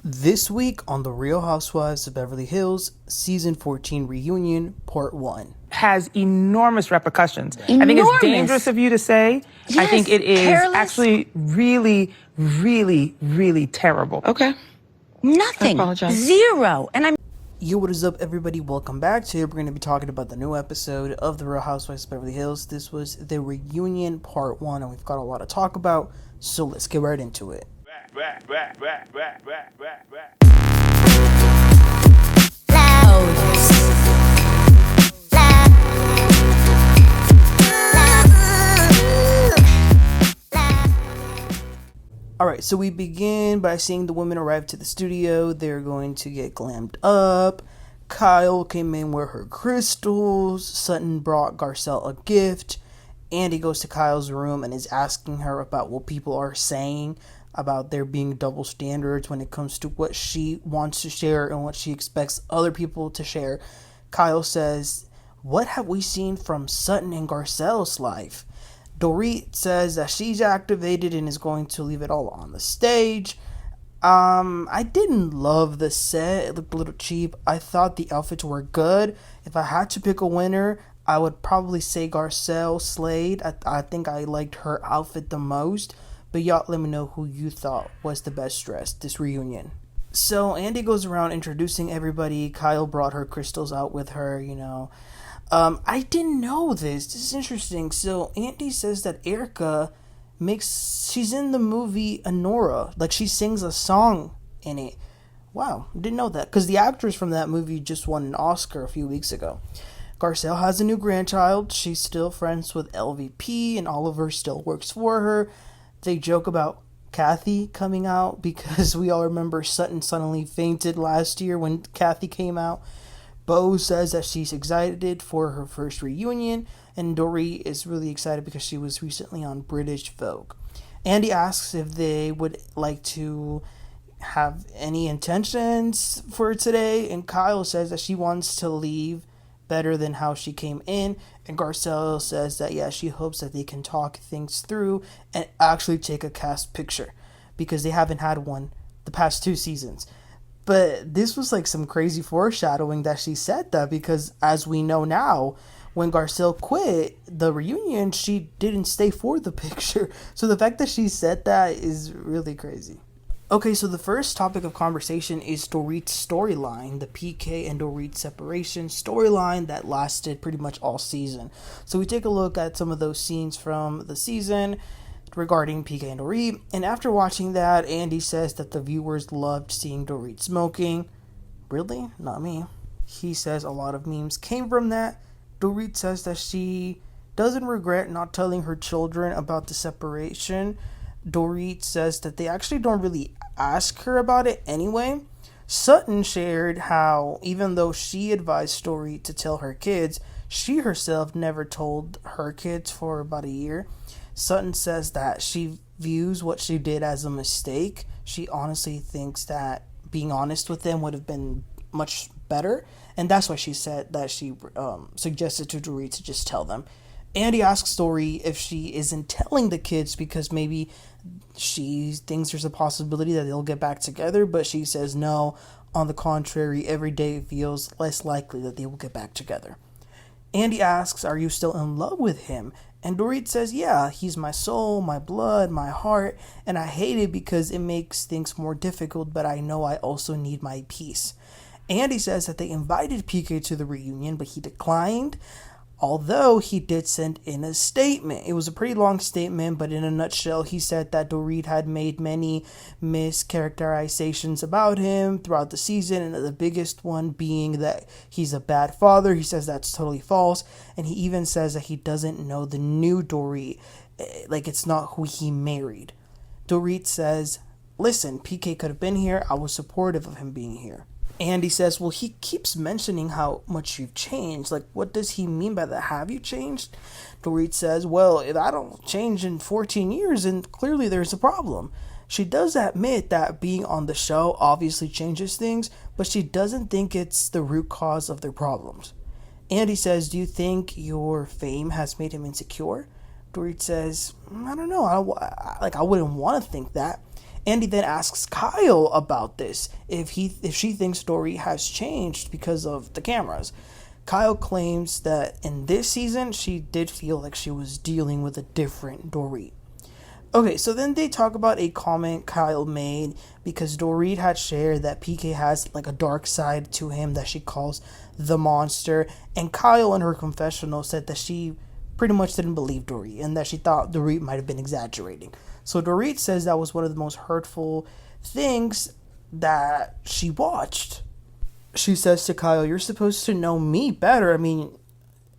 This week on The Real Housewives of Beverly Hills, Season 14 Reunion, Part 1. Has enormous repercussions. Enormous. I think it's dangerous of you to say. Yes, I think it is careless. actually really, really, really terrible. Okay. Nothing. I apologize. Zero. And I'm Yo, what is up, everybody? Welcome back. Today we're going to be talking about the new episode of The Real Housewives of Beverly Hills. This was the Reunion Part 1, and we've got a lot to talk about, so let's get right into it. Alright, so we begin by seeing the women arrive to the studio. They're going to get glammed up. Kyle came in with her crystals. Sutton brought Garcelle a gift. Andy goes to Kyle's room and is asking her about what people are saying about there being double standards when it comes to what she wants to share and what she expects other people to share. Kyle says, "What have we seen from Sutton and Garcelle's life?" Dorit says that she's activated and is going to leave it all on the stage. I didn't love the set. It looked a little cheap. I thought the outfits were good. If I had to pick a winner, I would probably say Garcelle slayed. I think I liked her outfit the most. But y'all let me know who you thought was the best dressed this reunion. So Andy goes around introducing everybody. Kyle brought her crystals out with her, I didn't know this. This is interesting. So Andy says that Erika she's in the movie Honora. Like, she sings a song in it. Wow, didn't know that. Because the actress from that movie just won an Oscar a few weeks ago. Garcelle has a new grandchild. She's still friends with LVP, and Oliver still works for her. They joke about Kathy coming out because we all remember Sutton suddenly fainted last year when Kathy came out. Bo says that she's excited for her first reunion, and Dorit is really excited because she was recently on British Vogue. Andy asks if they would like to have any intentions for today, and Kyle says that she wants to leave better than how she came in, and Garcelle says that she hopes that they can talk things through and actually take a cast picture because they haven't had one the past 2 seasons. But this was like some crazy foreshadowing that she said that, because as we know now, when Garcelle quit the reunion, she didn't stay for the picture. So the fact that she said that is really crazy. Okay, so the first topic of conversation is Dorit's storyline, the PK and Dorit separation storyline that lasted pretty much all season. So we take a look at some of those scenes from the season regarding PK and Dorit, and after watching that, Andy says that the viewers loved seeing Dorit smoking. Really? Not me. He says a lot of memes came from that. Dorit says that she doesn't regret not telling her children about the separation. Dorit says that they actually don't really ask her about it anyway. Sutton shared how even though she advised Dorit to tell her kids, she herself never told her kids for about a year. Sutton says that she views what she did as a mistake. She honestly thinks that being honest with them would have been much better, and that's why she said that she suggested to Dorit to just tell them. Andy asks Dorit if she isn't telling the kids because maybe she thinks there's a possibility that they'll get back together, but she says no. On the contrary, every day feels less likely that they will get back together. Andy asks, "Are you still in love with him?" And Dorit says, "Yeah, he's my soul, my blood, my heart, and I hate it because it makes things more difficult, but I know I also need my peace." Andy says that they invited PK to the reunion, but he declined, although he did send in a statement. It was a pretty long statement, but in a nutshell, he said that Dorit had made many mischaracterizations about him throughout the season, and the biggest one being that he's a bad father. He says that's totally false, and he even says that he doesn't know the new Dorit, like it's not who he married. Dorit says, "Listen, PK could have been here. I was supportive of him being here." Andy says, "Well, he keeps mentioning how much you've changed. Like, what does he mean by that? Have you changed?" Dorit says, "Well, if I don't change in 14 years, then clearly there's a problem." She does admit that being on the show obviously changes things, but she doesn't think it's the root cause of their problems. Andy says, "Do you think your fame has made him insecure?" Dorit says, "I don't know. I wouldn't want to think that." Andy then asks Kyle about this, if she thinks Dorit has changed because of the cameras. Kyle claims that in this season, she did feel like she was dealing with a different Dorit. Okay, so then they talk about a comment Kyle made because Dorit had shared that PK has like a dark side to him that she calls the monster, and Kyle in her confessional said that she pretty much didn't believe Dorit and that she thought Dorit might have been exaggerating. So Dorit says that was one of the most hurtful things that she watched. She says to Kyle, "You're supposed to know me better. I mean,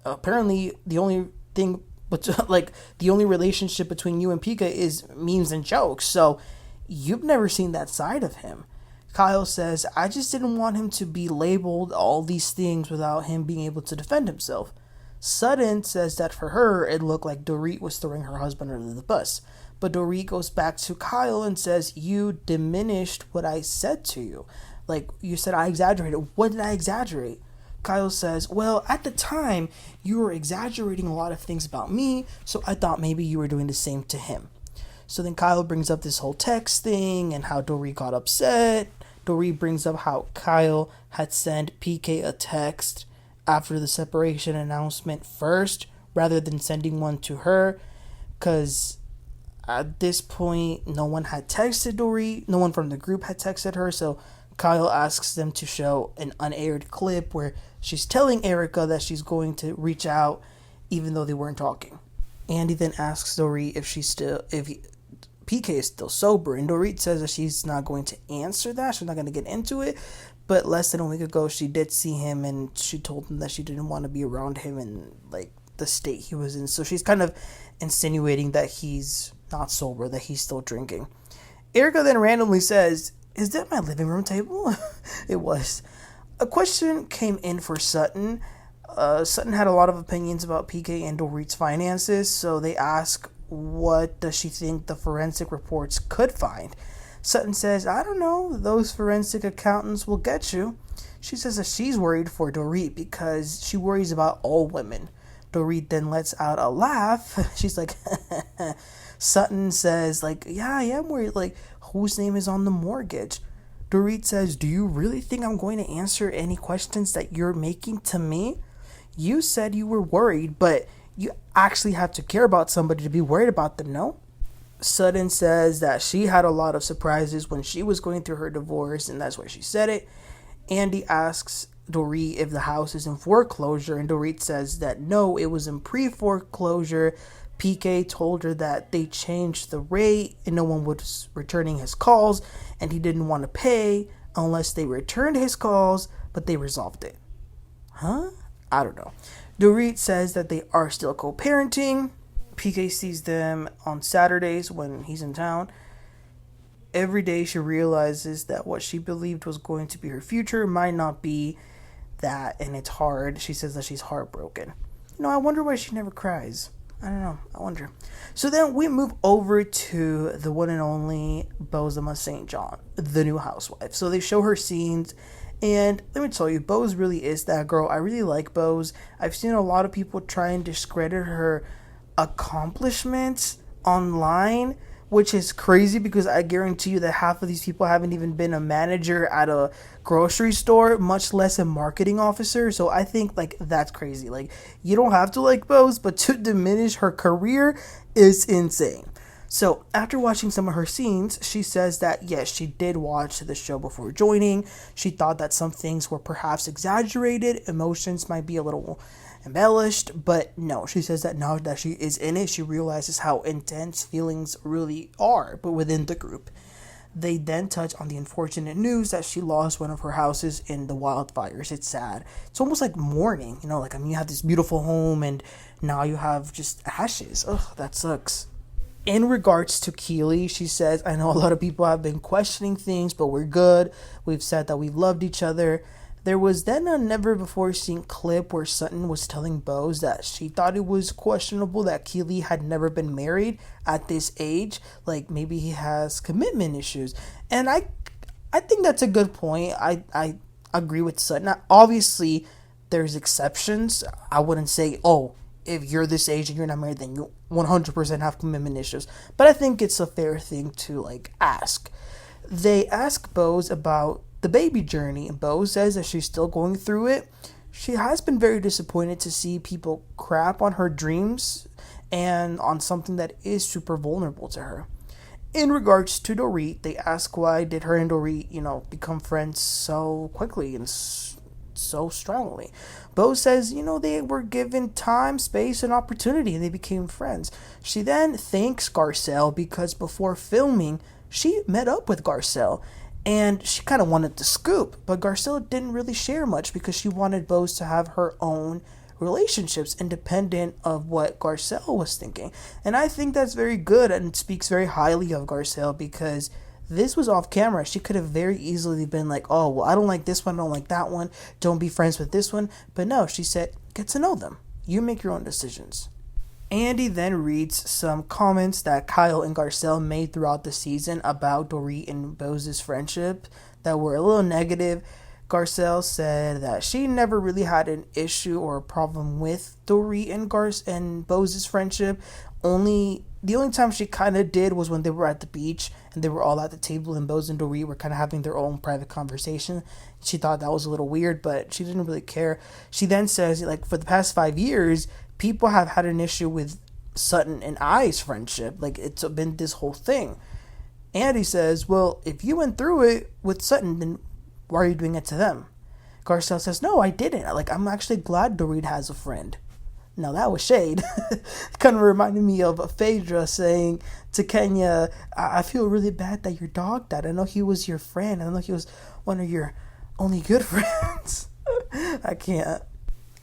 apparently the only thing, but like the only relationship between you and PK is memes and jokes. So you've never seen that side of him." Kyle says, "I just didn't want him to be labeled all these things without him being able to defend himself." Sutton says that for her, it looked like Dorit was throwing her husband under the bus. But Dorit goes back to Kyle and says, "You diminished what I said to you. Like, you said I exaggerated. What did I exaggerate?" Kyle says, "Well, at the time, you were exaggerating a lot of things about me, so I thought maybe you were doing the same to him." So then Kyle brings up this whole text thing and how Dorit got upset. Dorit brings up how Kyle had sent PK a text after the separation announcement first, rather than sending one to her, because at this point, no one had texted Dorit. No one from the group had texted her, so Kyle asks them to show an unaired clip where she's telling Erika that she's going to reach out even though they weren't talking. Andy then asks Dorit if PK is still sober, and Dorit says that she's not going to answer that. She's not going to get into it. But less than a week ago, she did see him, and she told him that she didn't want to be around him in like the state he was in. So she's kind of insinuating that he's not sober, that he's still drinking. Erika then randomly says, "Is that my living room table?" It was. A question came in for Sutton. Sutton had a lot of opinions about PK and Dorit's finances, so they ask, what does she think the forensic reports could find? Sutton says, "I don't know, those forensic accountants will get you." She says that she's worried for Dorit because she worries about all women. Dorit then lets out a laugh. She's like, Sutton says, like, "Yeah, I am worried, like, whose name is on the mortgage?" Dorit says, "Do you really think I'm going to answer any questions that you're making to me? You said you were worried, but you actually have to care about somebody to be worried about them, no?" Sutton says that she had a lot of surprises when she was going through her divorce, and that's why she said it. Andy asks Dorit if the house is in foreclosure, and Dorit says that no, it was in pre-foreclosure. PK told her that they changed the rate and no one was returning his calls, and he didn't want to pay unless they returned his calls, but they resolved it. Huh? I don't know. Dorit says that they are still co-parenting. PK sees them on Saturdays when he's in town. Every day she realizes that what she believed was going to be her future might not be that, and it's hard. She says that she's heartbroken. I wonder why she never cries. I don't know. I wonder. So then we move over to the one and only Bozoma St. John, the new housewife. So they show her scenes, and let me tell you, Boz really is that girl. I really like Boz. I've seen a lot of people try and discredit her accomplishments online, which is crazy because I guarantee you that half of these people haven't even been a manager at a grocery store, much less a marketing officer. So I think like that's crazy. Like, you don't have to like Boz, but to diminish her career is insane. So after watching some of her scenes, she says that yes, she did watch the show before joining. She thought that some things were perhaps exaggerated, emotions might be a little embellished, but no, she says that now that she is in it, she realizes how intense feelings really are, but within the group. They then touch on the unfortunate news that she lost one of her houses in the wildfires. It's sad. It's almost like mourning, like, you have this beautiful home and now you have just ashes. Ugh, that sucks. In regards to Keely, she says, "I know a lot of people have been questioning things, but we're good. We've said that we've loved each other." There was then a never-before-seen clip where Sutton was telling Boz that she thought it was questionable that Keely had never been married at this age. Like, maybe he has commitment issues. And I think that's a good point. I agree with Sutton. Now, obviously, there's exceptions. I wouldn't say, oh, if you're this age and you're not married, then you 100% have commitment issues. But I think it's a fair thing to like ask. They ask Bose about the baby journey, and Bose says that she's still going through it. She has been very disappointed to see people crap on her dreams and on something that is super vulnerable to her. In regards to Dorit, they ask why did her and Dorit, become friends so quickly and so strongly. Bose says, they were given time, space, and opportunity, and they became friends. She then thanks Garcelle because before filming, she met up with Garcelle, and she kind of wanted the scoop, but Garcelle didn't really share much because she wanted Bose to have her own relationships independent of what Garcelle was thinking. And I think that's very good and speaks very highly of Garcelle because this was off camera. She could have very easily been like, oh, well, I don't like this one, I don't like that one, don't be friends with this one. But no, she said, get to know them. You make your own decisions. Andy then reads some comments that Kyle and Garcelle made throughout the season about Dorit and Bose's friendship that were a little negative. Garcelle said that she never really had an issue or a problem with Dorit and Bose's friendship. The only time she kind of did was when they were at the beach and they were all at the table and Bose and Dorit were kind of having their own private conversation. She thought that was a little weird, but she didn't really care. She then says, like, for the past 5 years, people have had an issue with Sutton and I's friendship. Like, it's been this whole thing. Andy says, well, if you went through it with Sutton, then why are you doing it to them? Garcelle says, no, I didn't. Like, I'm actually glad Dorit has a friend. Now, that was shade. Kind of reminded me of Phaedra saying to Kenya, I feel really bad that your dog died. I know he was your friend. I know he was one of your only good friends. I can't.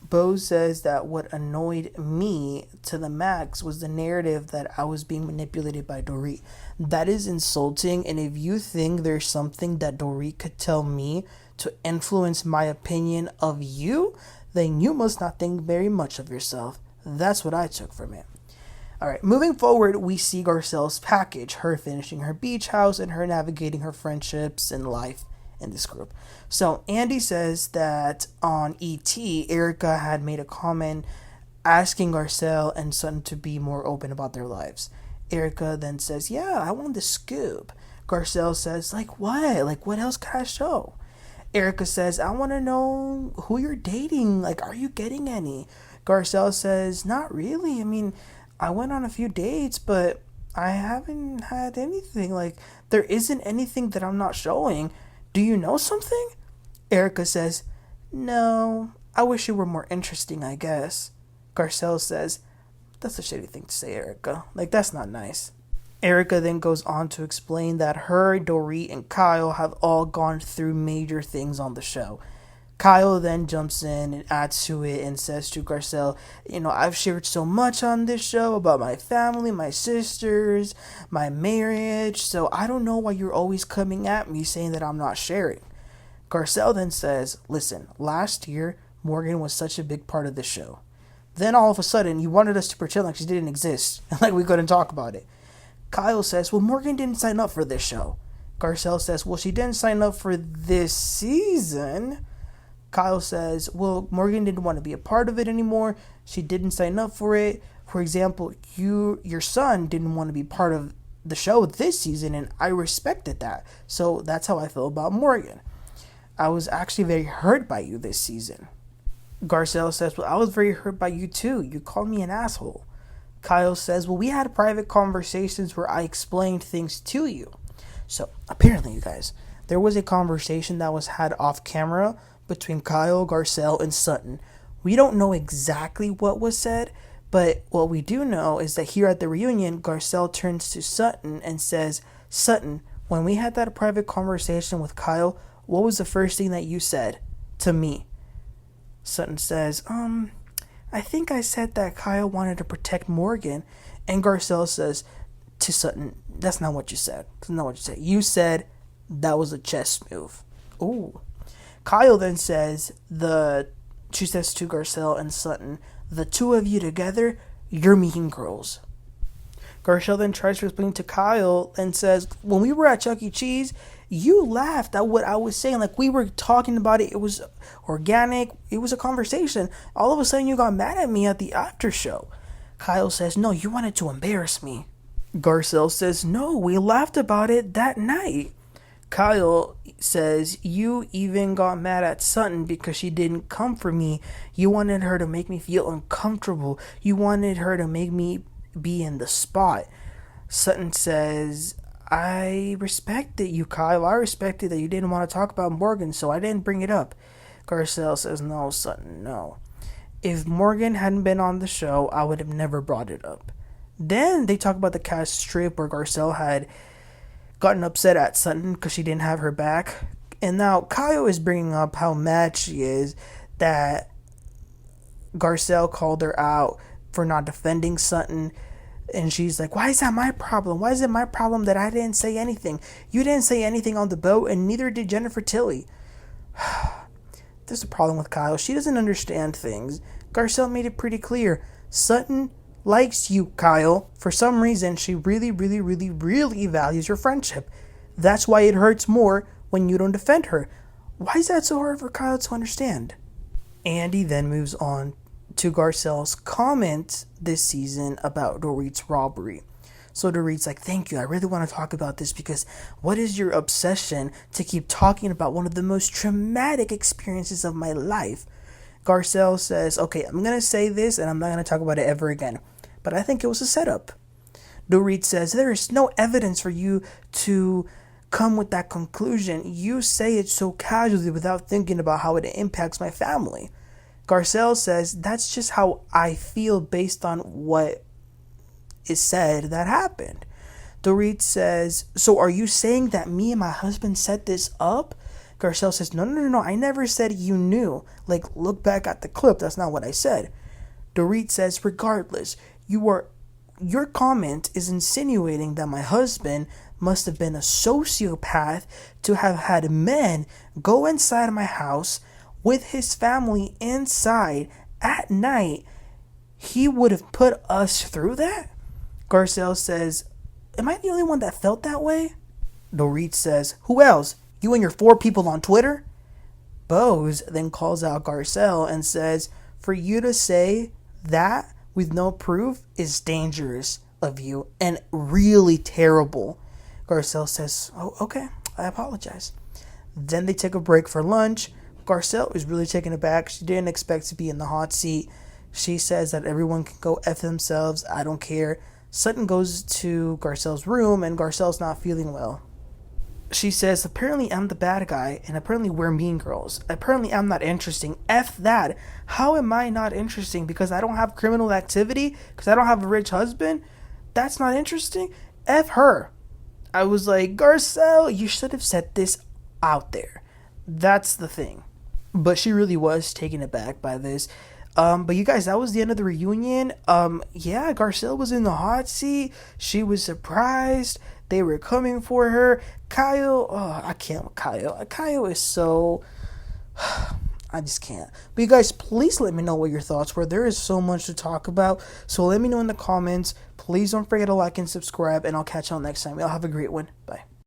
Bose says that what annoyed me to the max was the narrative that I was being manipulated by Dorit. That is insulting, and if you think there's something that Dorit could tell me to influence my opinion of you, then you must not think very much of yourself. That's what I took from it. Alright, moving forward, we see Garcelle's package, her finishing her beach house and her navigating her friendships and life in this group. So Andy says that on ET, Erika had made a comment asking Garcelle and Sutton to be more open about their lives. Erika then says, yeah, I want the scoop. Garcelle says, like what? Like what else can I show? Erika says, I want to know who you're dating. Like, are you getting any? Garcelle says, not really. I mean, I went on a few dates, but I haven't had anything. Like, there isn't anything that I'm not showing. Do you know something? Erika says, no, I wish you were more interesting, I guess. Garcelle says, that's a shitty thing to say, Erika. Like, that's not nice. Erika then goes on to explain that her, Dorit, and Kyle have all gone through major things on the show. Kyle then jumps in and adds to it and says to Garcelle, I've shared so much on this show about my family, my sisters, my marriage, so I don't know why you're always coming at me saying that I'm not sharing. Garcelle then says, listen, last year, Morgan was such a big part of the show. Then all of a sudden, you wanted us to pretend like she didn't exist, and like we couldn't talk about it. Kyle says, well, Morgan didn't sign up for this show. Garcelle says, well, she didn't sign up for this season. Kyle says, well, Morgan didn't want to be a part of it anymore. She didn't sign up for it. For example, your son didn't want to be part of the show this season, and I respected that. So that's how I feel about Morgan. I was actually very hurt by you this season. Garcelle says, well, I was very hurt by you too. You called me an asshole. Kyle says, well, we had private conversations where I explained things to you. So apparently, you guys, there was a conversation that was had off camera between Kyle, Garcelle, and Sutton. We don't know exactly what was said, but what we do know is that here at the reunion, Garcelle turns to Sutton and says, Sutton, when we had that private conversation with Kyle, what was the first thing that you said to me? Sutton says, I think I said that Kyle wanted to protect Morgan. And Garcelle says to Sutton, that's not what you said. That's not what you said. You said that was a chess move. Ooh. Kyle then says, she says to Garcelle and Sutton, the two of you together, you're mean girls. Garcelle then tries to explain to Kyle and says, when we were at Chuck E. Cheese, You laughed at what I was saying. Like, we were talking about it. It was organic. It was a conversation. All of a sudden, you got mad at me at the after show. Kyle says, no, you wanted to embarrass me. Garcelle says, no, we laughed about it that night. Kyle says, you even got mad at Sutton because she didn't come for me. You wanted her to make me feel uncomfortable. You wanted her to make me be in the spot. Sutton says, I respected you, Kyle. I respected that you didn't want to talk about Morgan, so I didn't bring it up. Garcelle says, no, Sutton, no. If Morgan hadn't been on the show, I would have never brought it up. Then they talk about the cast trip where Garcelle had gotten upset at Sutton because she didn't have her back. And now Kyle is bringing up how mad she is that Garcelle called her out for not defending Sutton. And she's like, why is that my problem? Why is it my problem that I didn't say anything? You didn't say anything on the boat, and neither did Jennifer Tilly. There's a problem with Kyle. She doesn't understand things. Garcelle made it pretty clear. Sutton likes you, Kyle. For some reason, she really, really, really, really values your friendship. That's why it hurts more when you don't defend her. Why is that so hard for Kyle to understand? Andy then moves on to Garcelle's comment this season about Dorit's robbery. So Dorit's like, thank you, I really want to talk about this because what is your obsession to keep talking about one of the most traumatic experiences of my life? Garcelle says, okay, I'm going to say this and I'm not going to talk about it ever again. But I think it was a setup. Dorit says, there is no evidence for you to come with that conclusion. You say it so casually without thinking about how it impacts my family. Garcelle says, that's just how I feel based on what is said that happened. Dorit says, so are you saying that me and my husband set this up? Garcelle says, no, I never said you knew. Like, look back at the clip. That's not what I said. Dorit says, regardless, your comment is insinuating that my husband must have been a sociopath to have had men go inside my house with his family inside at night. He would have put us through that? Garcelle says, am I the only one that felt that way? Dorit says, who else? You and your 4 people on Twitter? Bose then calls out Garcelle and says, for you to say that with no proof is dangerous of you and really terrible. Garcelle says, oh, okay, I apologize. Then they take a break for lunch. Garcelle is really taken aback. She didn't expect to be in the hot seat. She says that everyone can go F themselves. I don't care. Sutton goes to Garcelle's room and Garcelle's not feeling well. She says, apparently I'm the bad guy and apparently we're mean girls. Apparently I'm not interesting. F that. How am I not interesting? Because I don't have criminal activity? Because I don't have a rich husband? That's not interesting? F her. I was like, Garcelle, you should have said this out there. That's the thing. But she really was taken aback by this. But you guys, that was the end of the reunion. Yeah, Garcelle was in the hot seat. She was surprised. They were coming for her. Kyle, I can't with Kyle. Kyle is so... I just can't. But you guys, please let me know what your thoughts were. There is so much to talk about. So let me know in the comments. Please don't forget to like and subscribe. And I'll catch y'all next time. Y'all have a great one. Bye.